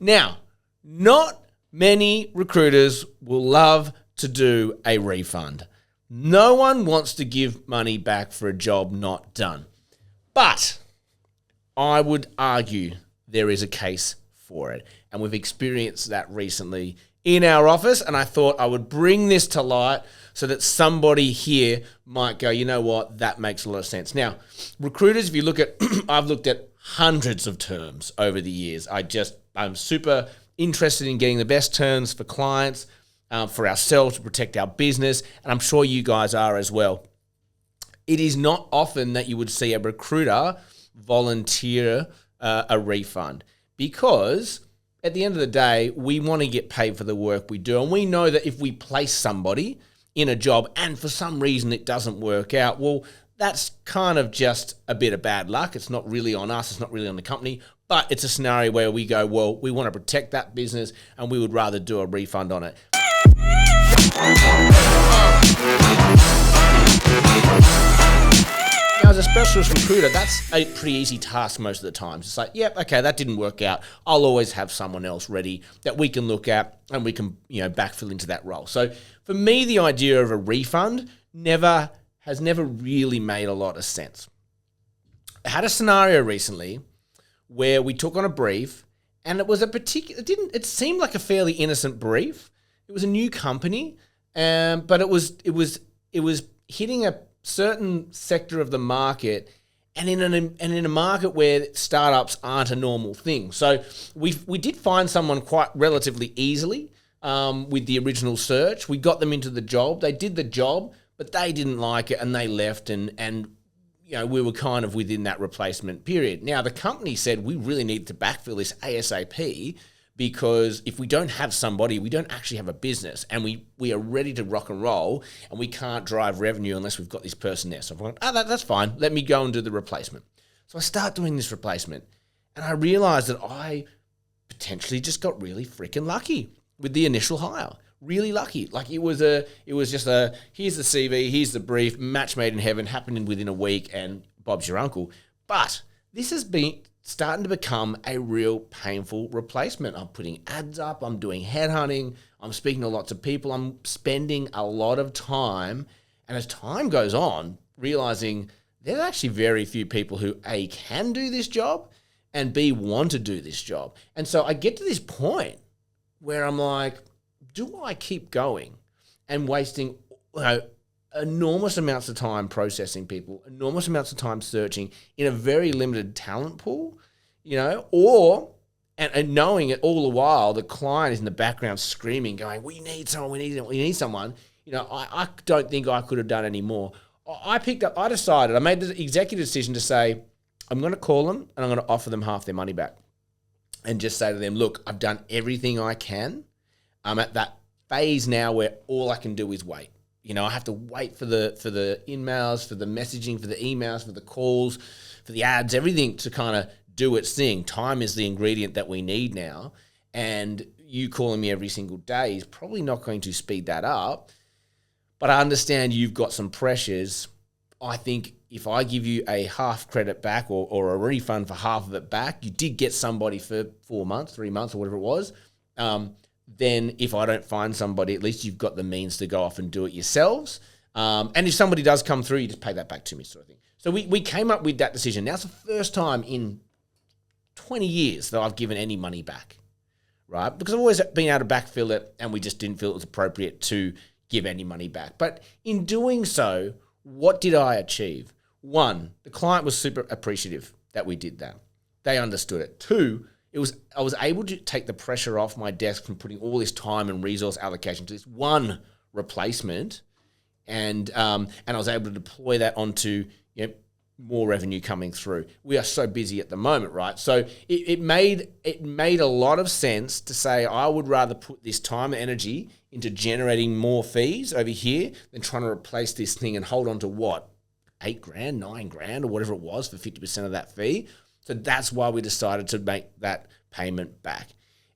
Now, not many recruiters will love to do a refund. No one wants to give money back for a job not done. But I would argue there is a case for it. And we've experienced that recently in our office. And I thought I would bring this to light so that somebody here might go, you know what, that makes a lot of sense. Now, recruiters, if you look at, I've looked at hundreds of terms over the years. I'm super interested in getting the best terms for clients, for ourselves to protect our business. And I'm sure you guys are as well. It is not often that you would see a recruiter volunteer a refund, because at the end of the day, we want to get paid for the work we do. And we know that if we place somebody in a job and for some reason it doesn't work out, well, that's kind of just a bit of bad luck. It's not really on us. It's not really on the company. But it's a scenario where we go, well, we want to protect that business and we would rather do a refund on it. Now, as a specialist recruiter, that's a pretty easy task most of the time. It's like, yep, okay, that didn't work out. I'll always have someone else ready that we can look at and we can, backfill into that role. So for me, the idea of a refund has never really made a lot of sense. I had a scenario recently where we took on a brief, and it was it seemed like a fairly innocent brief. It was a new company, but it was hitting a certain sector of the market, and in a market where startups aren't a normal thing. So we did find someone quite relatively easily with the original search. We got them into the job. They did the job, but they didn't like it and they left, and we were kind of within that replacement period. Now, the company said we really need to backfill this ASAP, because if we don't have somebody, we don't actually have a business, and we are ready to rock and roll, and we can't drive revenue unless we've got this person there. So I'm like, that's fine. Let me go and do the replacement. So I start doing this replacement, and I realized that I potentially just got really freaking lucky with the initial hire. Really lucky. Like it was just here's the CV, here's the brief, match made in heaven, happened within a week, and Bob's your uncle. But this has been starting to become a real painful replacement. I'm putting ads up, I'm doing headhunting, I'm speaking to lots of people, I'm spending a lot of time, and as time goes on, realizing there's actually very few people who A, can do this job, and B, want to do this job. And so I get to this point where I'm like, do I keep going and wasting enormous amounts of time processing people, enormous amounts of time searching in a very limited talent pool, or knowing it all the while, the client is in the background screaming, going, we need someone. I don't think I could have done any more. I made the executive decision to say, I'm going to call them and I'm going to offer them half their money back and just say to them, look, I've done everything I can. I'm at that phase now where all I can do is wait. I have to wait for the emails, for the messaging, for the emails, for the calls, for the ads, everything to kind of do its thing. Time is the ingredient that we need now. And you calling me every single day is probably not going to speed that up. But I understand you've got some pressures. I think if I give you a half credit back or a refund for half of it back, you did get somebody for 4 months, 3 months, or whatever it was. Then if I don't find somebody, at least you've got the means to go off and do it yourselves. And if somebody does come through, you just pay that back to me, sort of thing. So we came up with that decision. Now it's the first time in 20 years that I've given any money back, right? Because I've always been able to backfill it, and we just didn't feel it was appropriate to give any money back. But in doing so, what did I achieve? One, the client was super appreciative that we did that. They understood it. Two, I was able to take the pressure off my desk from putting all this time and resource allocation to this one replacement, and I was able to deploy that onto more revenue coming through. We are so busy at the moment, right? So it made a lot of sense to say I would rather put this time and energy into generating more fees over here than trying to replace this thing and hold on to what, $8,000, $9,000, or whatever it was for 50% of that fee. So that's why we decided to make that payment back.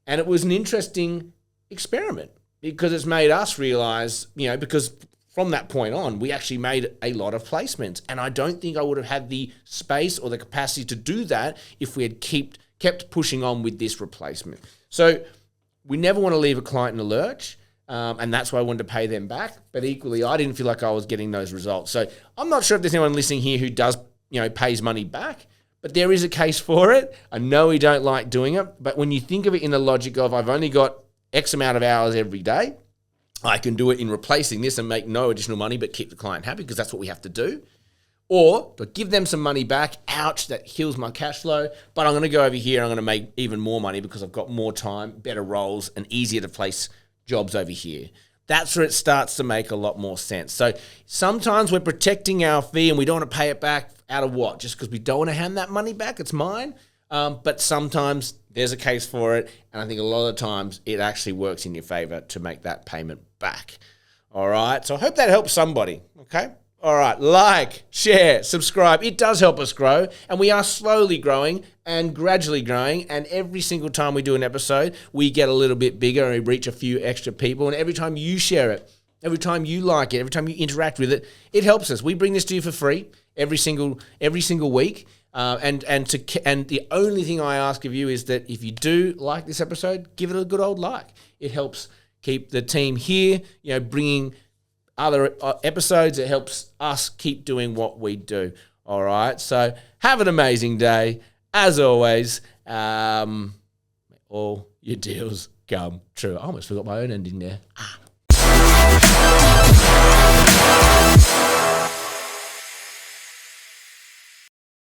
And it was an interesting experiment because it's made us realize, because from that point on, we actually made a lot of placements. And I don't think I would have had the space or the capacity to do that if we had kept pushing on with this replacement. So we never want to leave a client in the lurch. And that's why I wanted to pay them back. But equally, I didn't feel like I was getting those results. So I'm not sure if there's anyone listening here who does, pays money back, but there is a case for it. I know we don't like doing it, but when you think of it in the logic of I've only got X amount of hours every day, I can do it in replacing this and make no additional money, but keep the client happy because that's what we have to do. Or do I give them some money back? Ouch, that heals my cash flow. But I'm going to go over here and I'm going to make even more money because I've got more time, better roles, and easier to place jobs over here. That's where it starts to make a lot more sense. So sometimes we're protecting our fee and we don't want to pay it back out of what? Just because we don't want to hand that money back? It's mine. But sometimes there's a case for it. And I think a lot of times it actually works in your favor to make that payment back. All right. So I hope that helps somebody. Okay. All right. Like, share, subscribe. It does help us grow. And we are slowly growing and gradually growing. And every single time we do an episode, we get a little bit bigger and we reach a few extra people. And every time you share it, every time you like it, every time you interact with it, it helps us. We bring this to you for free every single week. And the only thing I ask of you is that if you do like this episode, give it a good old like. It helps keep the team here, bringing other episodes. It helps us keep doing what we do. All right. So have an amazing day. As always, all your deals come true. I almost forgot my own ending there.